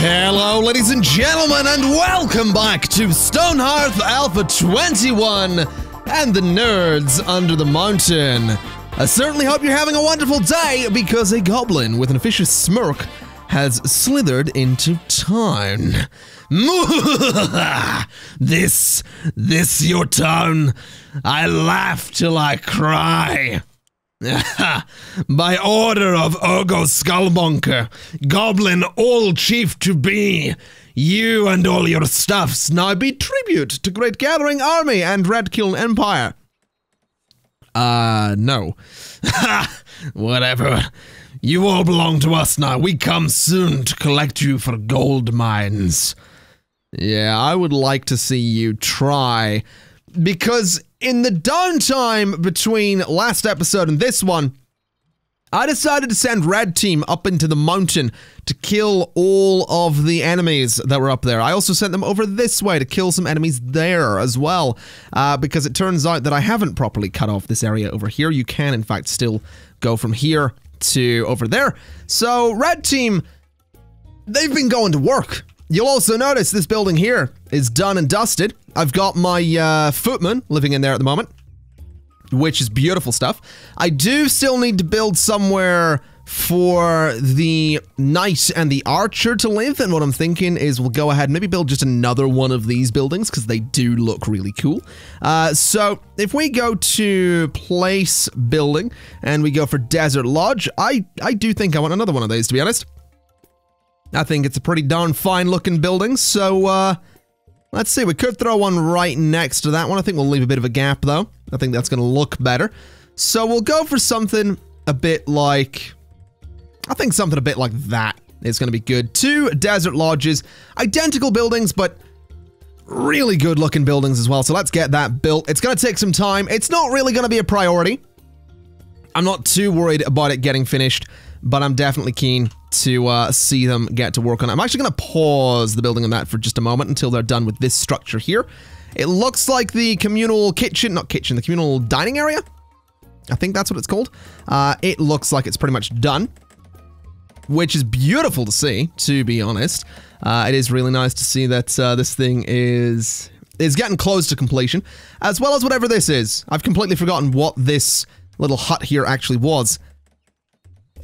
Hello, ladies and gentlemen, and welcome back to Stonehearth Alpha 21 and the nerds under the mountain. I certainly hope you're having a wonderful day, because a goblin with an officious smirk has slithered into town. This your town? I laugh till I cry. By order of Urgo Skullbunker, Goblin All Chief to be, you and all your stuffs now be tribute to Great Gathering Army and Red Kiln Empire. No. Whatever. You all belong to us now. We come soon to collect you for gold mines. Yeah, I would like to see you try, because in the downtime between last episode and this one, I decided to send Red Team up into the mountain to kill all of the enemies that were up there. I also sent them over this way to kill some enemies there as well, because it turns out that I haven't properly cut off this area over here. You can, in fact, still go from here to over there. So, Red Team, they've been going to work. You'll also notice this building here is done and dusted. I've got my footman living in there at the moment, which is beautiful stuff. I do still need to build somewhere for the knight and the archer to live, and what I'm thinking is we'll go ahead and maybe build just another one of these buildings, because they do look really cool. So if we go to place building and we go for Desert Lodge, I do think I want another one of these, to be honest. I think it's a pretty darn fine looking building, so let's see, we could throw one right next to that one. I think we'll leave a bit of a gap though. I think that's gonna look better. So we'll go for something a bit like, I think something a bit like that is gonna be good. 2 desert lodges, identical buildings, but really good looking buildings as well. So let's get that built. It's gonna take some time. It's not really gonna be a priority. I'm not too worried about it getting finished, but I'm definitely keen to see them get to work on it. I'm actually going to pause the building on that for just a moment until they're done with this structure here. It looks like the communal kitchen, not kitchen, the communal dining area. I think that's what it's called. It looks like it's pretty much done, which is beautiful to see, to be honest. It is really nice to see that this thing is getting close to completion, as well as whatever this is. I've completely forgotten what this little hut here actually was.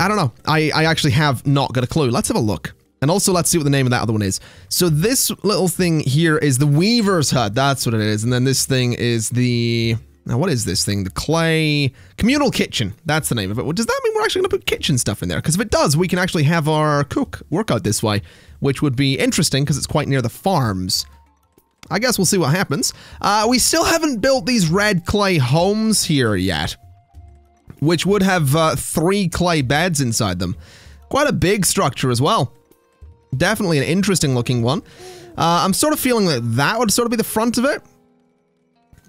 I don't know. I actually have not got a clue. Let's have a look. And also, let's see what the name of that other one is. So this little thing here is the Weaver's Hut. That's what it is. And then this thing is the... Now, what is this thing? The clay... Communal Kitchen. That's the name of it. Well, does that mean we're actually going to put kitchen stuff in there? Because if it does, we can actually have our cook work out this way, which would be interesting because it's quite near the farms. I guess we'll see what happens. We still haven't built these red clay homes here yet, which would have 3 clay beds inside them. Quite a big structure as well. Definitely an interesting looking one. I'm sort of feeling that that would sort of be the front of it.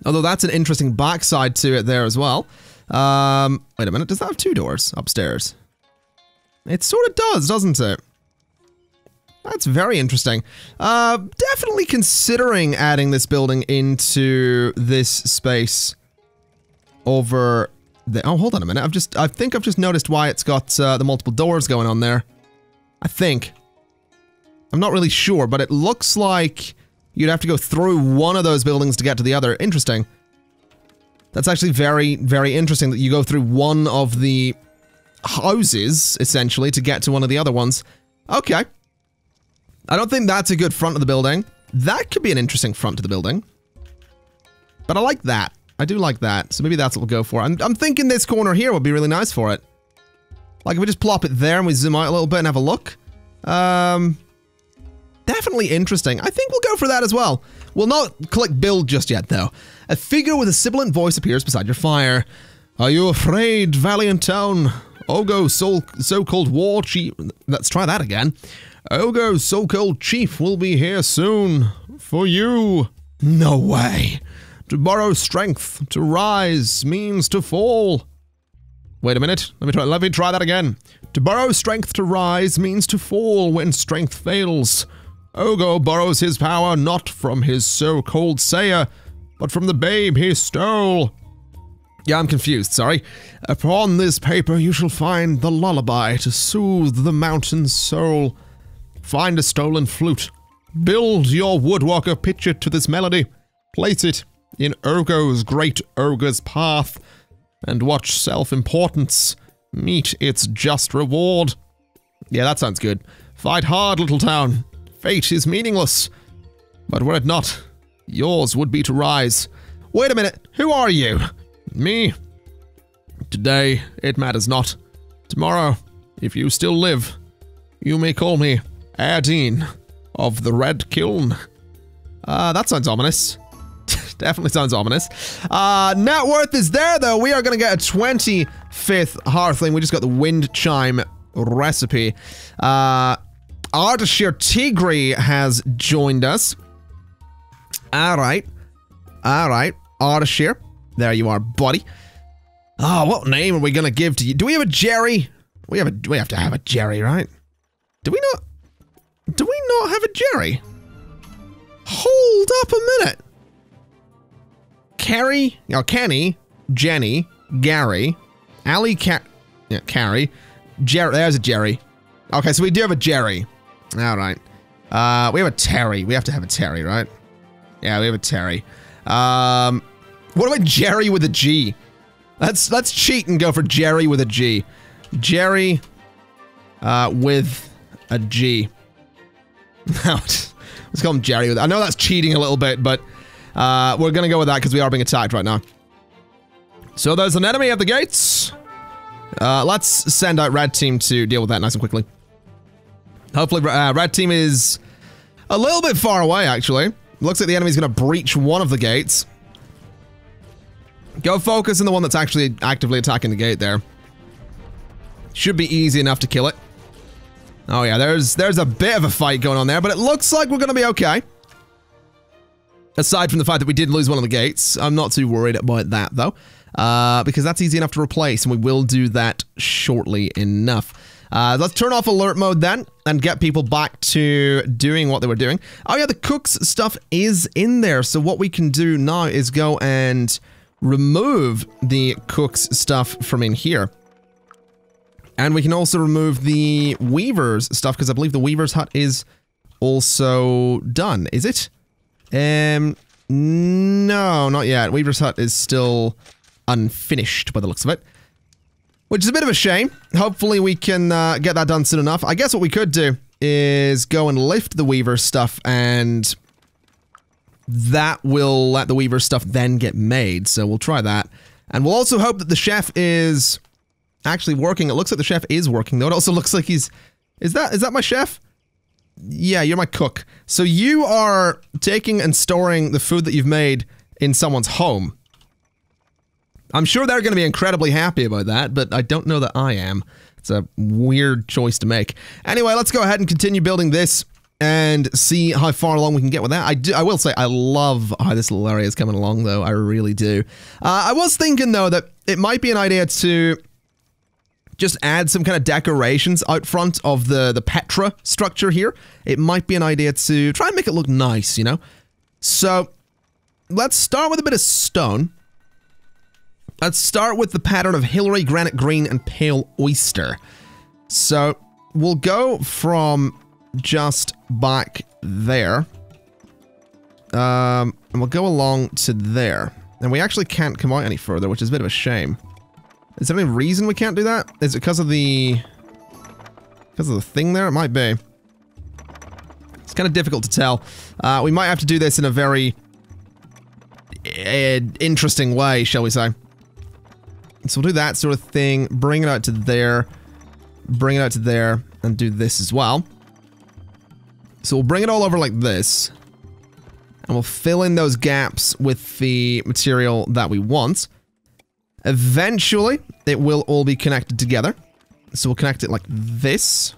Although that's an interesting backside to it there as well. Wait a minute, does that have 2 doors upstairs? It sort of does, doesn't it? That's very interesting. Definitely considering adding this building into this space over... Oh, hold on a minute. I think I've just noticed why it's got the multiple doors going on there. I think. I'm not really sure, but it looks like you'd have to go through one of those buildings to get to the other. Interesting. That's actually very, very interesting that you go through one of the houses, essentially, to get to one of the other ones. Okay. I don't think that's a good front of the building. That could be an interesting front to the building. But I like that. I do like that, so maybe that's what we'll go for. I'm thinking this corner here would be really nice for it. Like, if we just plop it there and we zoom out a little bit and have a look. Definitely interesting. I think we'll go for that as well. We'll not click build just yet, though. A figure with a sibilant voice appears beside your fire. Are you afraid, valiant town? Ogo, so-called war chief... Let's try that again. Ogo, so-called chief will be here soon. For you. No way. To borrow strength, to rise, means to fall. Wait a minute, let me try that again. To borrow strength to rise means to fall when strength fails. Ogo borrows his power not from his so-called sayer, but from the babe he stole. Yeah, I'm confused, sorry. Upon this paper you shall find the lullaby to soothe the mountain's soul. Find a stolen flute. Build your woodworker pitcher to this melody. Place it in Urgo's great Urgo's path. And watch self-importance meet its just reward. Yeah, that sounds good. Fight hard, little town. Fate is meaningless. But were it not, yours would be to rise. Wait a minute, who are you? Me. Today, it matters not. Tomorrow, if you still live, you may call me Erdine of the Red Kiln. That sounds ominous. Definitely sounds ominous. Net worth is there, though. We are going to get a 25th Hearthling. We just got the Wind Chime recipe. Ardashir Tigri has joined us. Alright. Alright. Ardashir. There you are, buddy. Oh, what name are we going to give to you? Do we have a Jerry? We have to have a Jerry, right? Do we not have a Jerry? Hold up a minute. Carrie, Kenny, Jenny, Gary, Ali, Carrie, Jerry. There's a Jerry. Okay, so we do have a Jerry. All right. We have a Terry. We have to have a Terry, right? Yeah, we have a Terry. What about Jerry with a G? Let's cheat and go for Jerry with a G. Jerry, with a G. Let's call him Jerry with. I know that's cheating a little bit, but. We're gonna go with that because we are being attacked right now. So there's an enemy at the gates. Let's send out Red Team to deal with that nice and quickly. Hopefully, Red Team is a little bit far away, actually. Looks like the enemy's gonna breach one of the gates. Go focus on the one that's actually actively attacking the gate there. Should be easy enough to kill it. Oh yeah, there's a bit of a fight going on there, but it looks like we're gonna be okay. Aside from the fact that we did lose one of the gates, I'm not too worried about that, though. Because that's easy enough to replace, and we will do that shortly enough. Let's turn off alert mode then, and get people back to doing what they were doing. Oh yeah, the cook's stuff is in there, so what we can do now is go and remove the cook's stuff from in here. And we can also remove the weaver's stuff, because I believe the weaver's hut is also done. Is it? No, not yet. Weaver's hut is still unfinished by the looks of it. Which is a bit of a shame. Hopefully we can get that done soon enough. I guess what we could do is go and lift the weaver's stuff, and that will let the weaver's stuff then get made. So we'll try that. And we'll also hope that the chef is actually working. It looks like the chef is working, though. It also looks like he's... Is that my chef? Yeah, you're my cook. So you are taking and storing the food that you've made in someone's home. I'm sure they're going to be incredibly happy about that, but I don't know that I am. It's a weird choice to make. Anyway, let's go ahead and continue building this and see how far along we can get with that. I will say I love how this little area is coming along, though. I really do. I was thinking, though, that it might be an idea to just add some kind of decorations out front of the Petra structure here. It might be an idea to try and make it look nice, you know? So, let's start with a bit of stone. Let's start with the pattern of Hillary, Granite Green, and Pale Oyster. So, we'll go from just back there. And we'll go along to there. And we actually can't come out any further, which is a bit of a shame. Is there any reason we can't do that? Is it because of the thing there? It might be. It's kind of difficult to tell. We might have to do this in a very interesting way, shall we say. So we'll do that sort of thing, bring it out to there, bring it out to there, and do this as well. So we'll bring it all over like this, and we'll fill in those gaps with the material that we want. Eventually, it will all be connected together. So we'll connect it like this.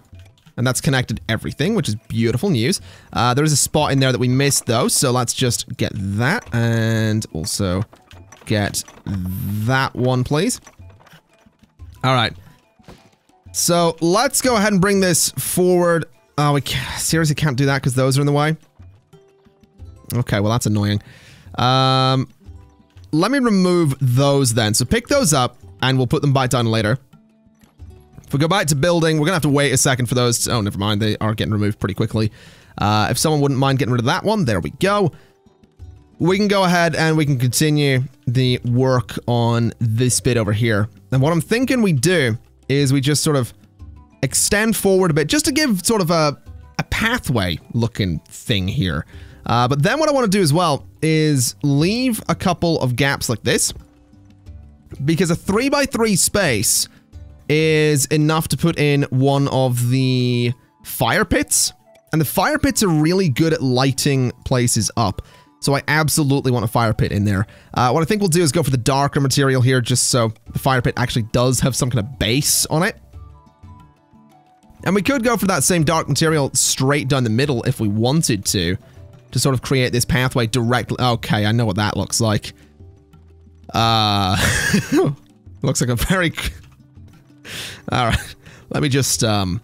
And that's connected everything, which is beautiful news. There is a spot in there that we missed, though. So let's just get that. And also get that one, please. All right. So let's go ahead and bring this forward. Oh, we seriously can't do that because those are in the way. Okay, well, that's annoying. Let me remove those then. So pick those up, and we'll put them back down later. If we go back to building, we're going to have to wait a second for those. Oh, never mind. They are getting removed pretty quickly. If someone wouldn't mind getting rid of that one, there we go. We can go ahead and we can continue the work on this bit over here. And what I'm thinking we do is we just sort of extend forward a bit just to give sort of a pathway looking thing here. But then what I want to do as well is leave a couple of gaps like this, because a 3x3 space is enough to put in one of the fire pits, and the fire pits are really good at lighting places up. So I absolutely want a fire pit in there. What I think we'll do is go for the darker material here, just so the fire pit actually does have some kind of base on it. And we could go for that same dark material straight down the middle if we wanted to sort of create this pathway directly. Okay, I know what that looks like. Looks like a very... Alright, let me just do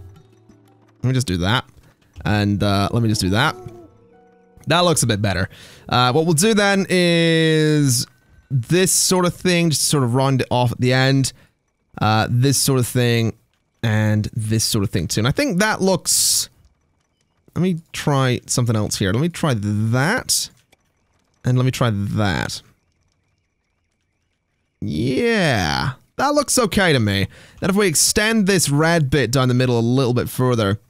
that. And let me just do that. That looks a bit better. What we'll do then is this sort of thing, just sort of round it off at the end. This sort of thing, and this sort of thing too. And I think that looks... Let me try something else here. Let me try that. And let me try that. Yeah. That looks okay to me. Then if we extend this red bit down the middle a little bit further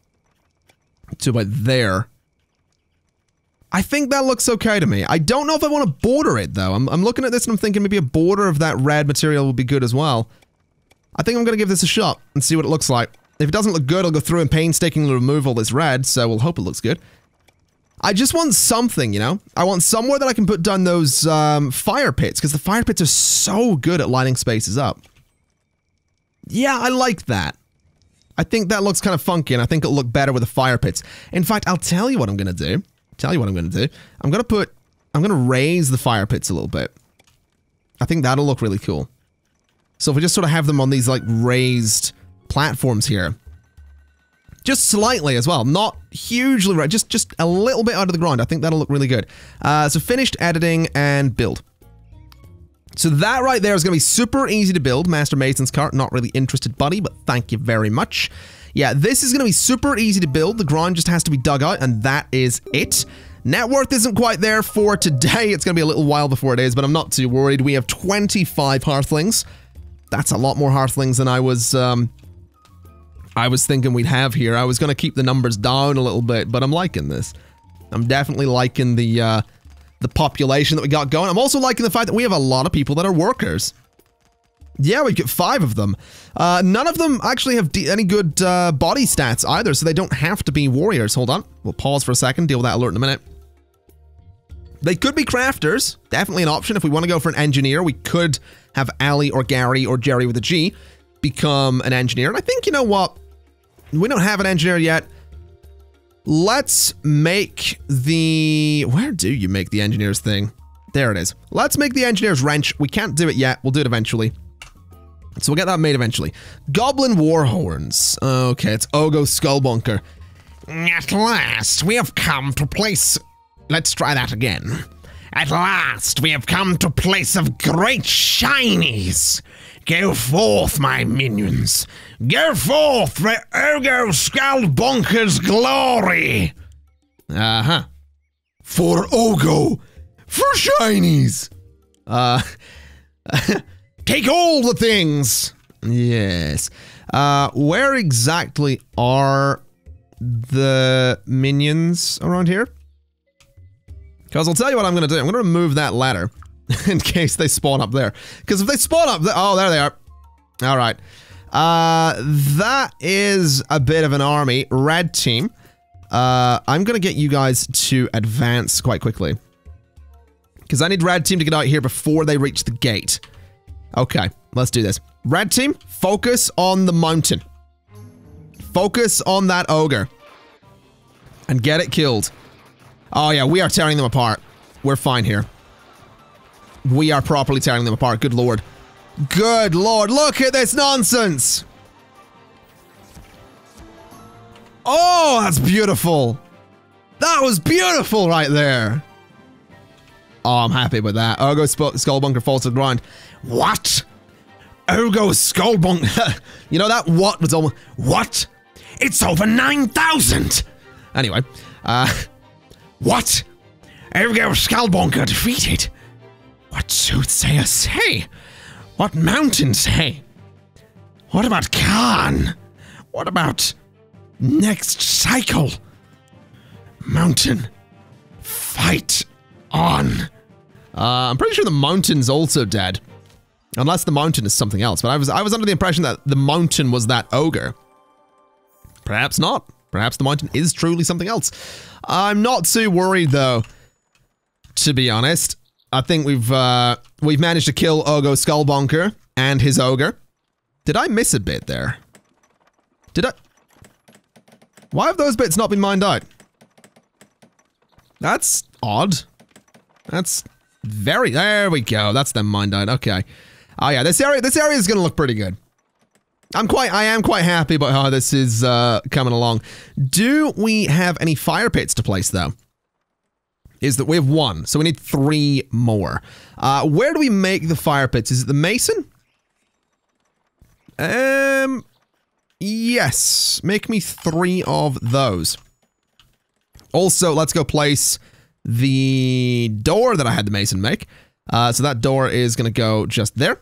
to about there, I think that looks okay to me. I don't know if I want to border it though. I'm looking at this and I'm thinking maybe a border of that red material would be good as well. I think I'm going to give this a shot and see what it looks like. If it doesn't look good, I'll go through and painstakingly remove all this red, so we'll hope it looks good. I just want something, you know? I want somewhere that I can put down those fire pits, because the fire pits are so good at lighting spaces up. Yeah, I like that. I think that looks kind of funky, and I think it'll look better with the fire pits. In fact, I'll tell you what I'm going to do. I'm going to raise the fire pits a little bit. I think that'll look really cool. So if we just sort of have them on these, like, raised platforms here. Just slightly as well. Not hugely right. Just a little bit out of the ground. I think that'll look really good. So finished editing and build. So that right there is going to be super easy to build. Master Mason's cart, not really interested, buddy, but thank you very much. Yeah, this is going to be super easy to build. The ground just has to be dug out, and that is it. Net worth isn't quite there for today. It's going to be a little while before it is, but I'm not too worried. We have 25 hearthlings. That's a lot more hearthlings than I was thinking we'd have here. I was going to keep the numbers down a little bit, but I'm liking this. I'm definitely liking the population that we got going. I'm also liking the fact that we have a lot of people that are workers. Yeah, we get 5 of them. None of them actually have any good body stats either, so they don't have to be warriors. Hold on. We'll pause for a second, deal with that alert in a minute. They could be crafters. Definitely an option. If we want to go for an engineer, we could have Ali or Gary or Jerry with a G become an engineer. And I think, you know what? We don't have an engineer yet. Let's make the... Where do you make the engineer's thing? There it is. Let's make the engineer's wrench. We can't do it yet. We'll do it eventually. So we'll get that made eventually. Goblin war horns. Okay, it's Ogo Skullbunker. At last, we have come to place... Let's try that again. At last, we have come to place of great shinies. Go forth, my minions. Go forth for Ogo Skullbunker's glory. Uh-huh. For Ogo. For shinies. Take all the things. Yes. Where exactly are the minions around here? Because I'll tell you what I'm going to do. I'm going to remove that ladder in case they spawn up there. Because if they spawn up there... Oh, there they are. All right. That is a bit of an army. Red team. I'm going to get you guys to advance quite quickly. Because I need red team to get out here before they reach the gate. Okay, let's do this. Red team, focus on the mountain. Focus on that ogre. And get it killed. Oh yeah, we are tearing them apart. We're fine here. We are properly tearing them apart. Good lord. Good lord, look at this nonsense! Oh, that's beautiful! That was beautiful right there! Oh, I'm happy with that. Ogo Skullbunker falls to the ground. What? Ogo Skullbunker. You know that what was almost... What? It's over 9,000! Anyway, what? Ogo Skullbunker defeated. What soothsayer say? What mountain say? What about Khan? What about next cycle? Mountain, fight on. I'm pretty sure the mountain's also dead. Unless the mountain is something else, but I was under the impression that the mountain was that ogre. Perhaps not. Perhaps the mountain is truly something else. I'm not too worried though, to be honest. I think we've managed to kill Ogo Skullbunker and his ogre. Did I miss a bit there? Did I? Why have those bits not been mined out? That's odd. That's very, there we go. That's them mined out. Okay. Oh yeah, this area is gonna look pretty good. I am quite happy about how this is coming along. Do we have any fire pits to place though? Is that we have 1, so we need 3 more. Where do we make the fire pits? Is it the mason? Yes. Make me 3 of those. Also, let's go place the door that I had the mason make. So that door is gonna go just there.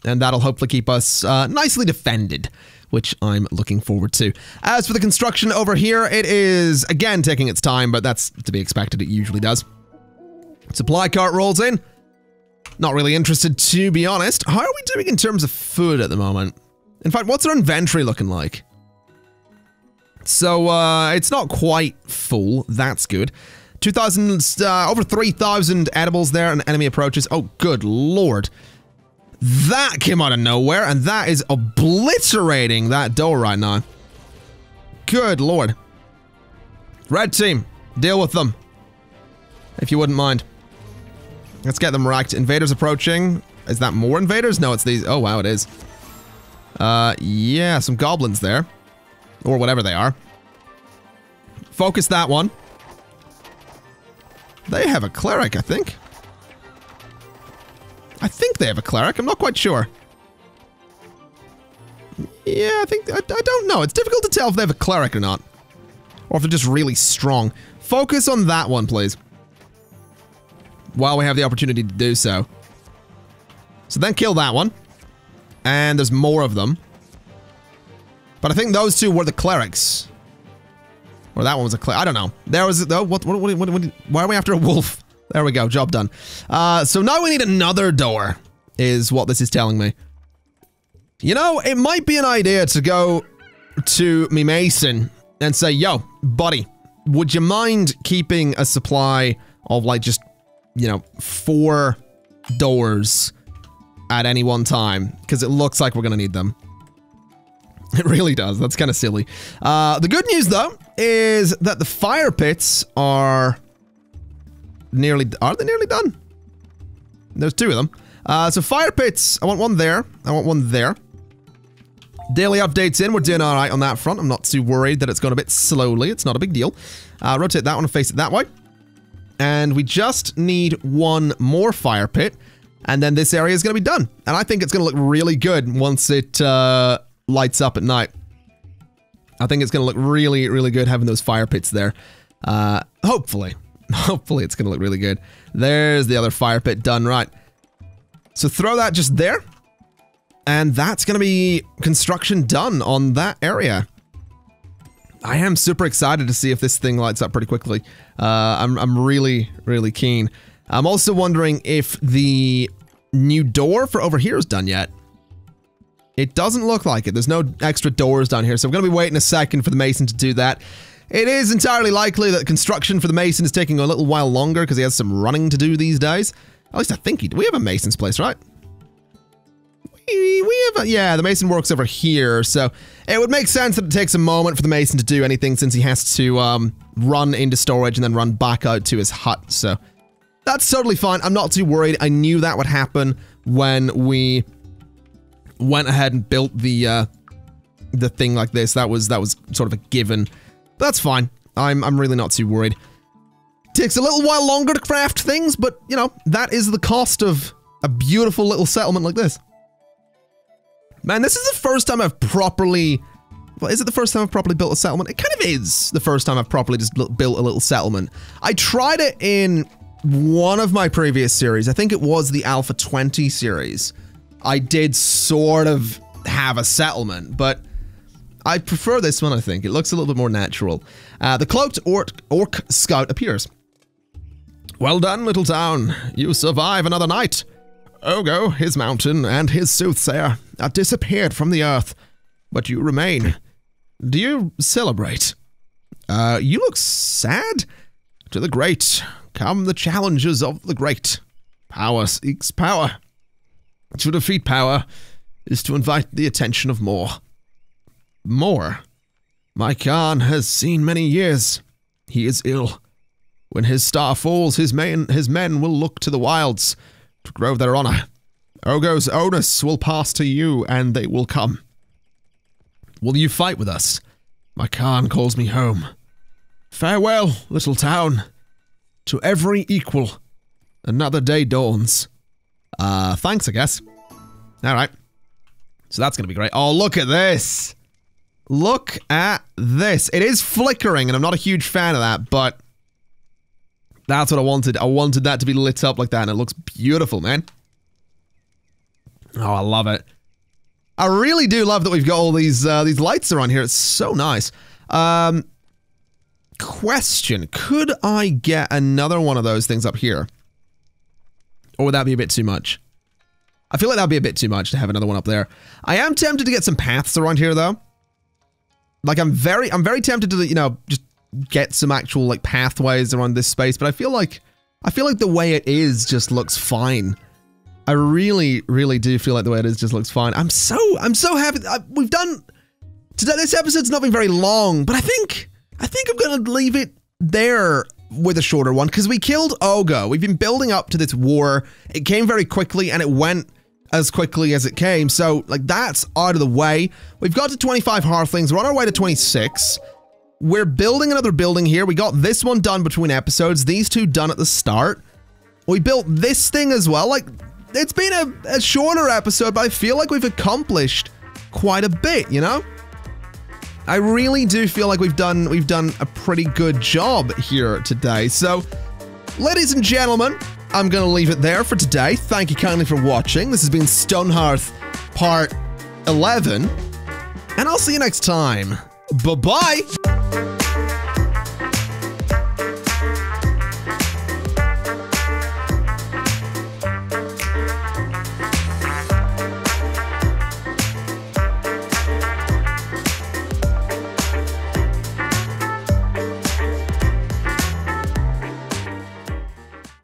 And that'll hopefully keep us nicely defended, which I'm looking forward to. As for the construction over here, it is, again, taking its time, but that's to be expected. It usually does. Supply cart rolls in. Not really interested, to be honest. How are we doing in terms of food at the moment? In fact, what's our inventory looking like? So, it's not quite full. That's good. 2,000, over 3,000 edibles there, and enemy approaches. Oh, good lord. That came out of nowhere, and that is obliterating that door right now. Good lord. Red team, deal with them. If you wouldn't mind. Let's get them racked. Invaders approaching. Is that more invaders? No, it's these. Oh, wow, it is. Yeah, some goblins there. Or whatever they are. Focus that one. They have a cleric, I think. I think they have a cleric. I'm not quite sure. Yeah, I don't know. It's difficult to tell if they have a cleric or not. Or if they're just really strong. Focus on that one, please. While we have the opportunity to do so. So then kill that one. And there's more of them. But I think those 2 were the clerics. Or that one was a cleric. I don't know. There was... Oh, why are we after a wolf? There we go, job done. So now we need another door, is what this is telling me. You know, it might be an idea to go to me mason and say, yo, buddy, would you mind keeping a supply of like just, you know, 4 doors at any one time? Because it looks like we're gonna need them. It really does. That's kind of silly. The good news, though, is that the fire pits are... Are they nearly done? There's 2 of them. So fire pits, I want one there. I want one there. Daily updates in, we're doing alright on that front. I'm not too worried that it's going a bit slowly. It's not a big deal. Rotate that one and face it that way. And we just need 1 more fire pit. And then this area is going to be done. And I think it's going to look really good once it lights up at night. I think it's going to look really, really good having those fire pits there. Hopefully. Hopefully it's going to look really good. There's the other fire pit done, right. So throw that just there. And that's going to be construction done on that area. I am super excited to see if this thing lights up pretty quickly. I'm really, really keen. I'm also wondering if the new door for over here is done yet. It doesn't look like it. There's no extra doors down here, so we're going to be waiting a second for the mason to do that. It is entirely likely that construction for the mason is taking a little while longer because he has some running to do these days. At least I think he... We have a mason's place, right? We have a... Yeah, the mason works over here, so it would make sense that it takes a moment for the mason to do anything since he has to run into storage and then run back out to his hut, so... That's totally fine. I'm not too worried. I knew that would happen when we went ahead and built the thing like this. That was sort of a given. That's fine. I'm really not too worried. Takes a little while longer to craft things, but, you know, that is the cost of a beautiful little settlement like this. Man, this is the first time I've properly... Well, is it the first time I've properly built a settlement? It kind of is the first time I've properly just built a little settlement. I tried it in one of my previous series. I think it was the Alpha 20 series. I did sort of have a settlement, but I prefer this one, I think. It looks a little bit more natural. The cloaked orc scout appears. Well done, little town. You survive another night. Ogo, his mountain, and his soothsayer are disappeared from the earth, but you remain. Do you celebrate? You look sad. To the great come the challenges of the great. Power seeks power. To defeat power is to invite the attention of more. More? My Khan has seen many years. He is ill. When his star falls, his men will look to the wilds to grow their honor. Ogo's onus will pass to you, and they will come. Will you fight with us? My Khan calls me home. Farewell, little town. To every equal, another day dawns. Thanks, I guess. Alright. So that's gonna be great. Oh, look at this! Look at this. It is flickering, and I'm not a huge fan of that, but that's what I wanted. I wanted that to be lit up like that, and it looks beautiful, man. Oh, I love it. I really do love that we've got all these lights around here. It's so nice. Question. Could I get another one of those things up here? Or would that be a bit too much? I feel like that'd be a bit too much to have another one up there. I am tempted to get some paths around here, though. Like, I'm very tempted to, you know, just get some actual, like, pathways around this space, but I feel like the way it is just looks fine. I really, really do feel like the way it is just looks fine. I'm so happy. We've done... Today, this episode's not been very long, but I think I'm gonna leave it there with a shorter one, because we killed Ogo. We've been building up to this war. It came very quickly, and it went as quickly as it came, so, like, that's out of the way. We've got to 25 Hearthlings. We're on our way to 26. We're building another building here. We got this one done between episodes. These two done at the start. We built this thing as well. Like, it's been a shorter episode, but I feel like we've accomplished quite a bit, you know? I really do feel like we've done a pretty good job here today. So, ladies and gentlemen, I'm gonna leave it there for today. Thank you kindly for watching. This has been Stonehearth Part 11, and I'll see you next time. Bye-bye!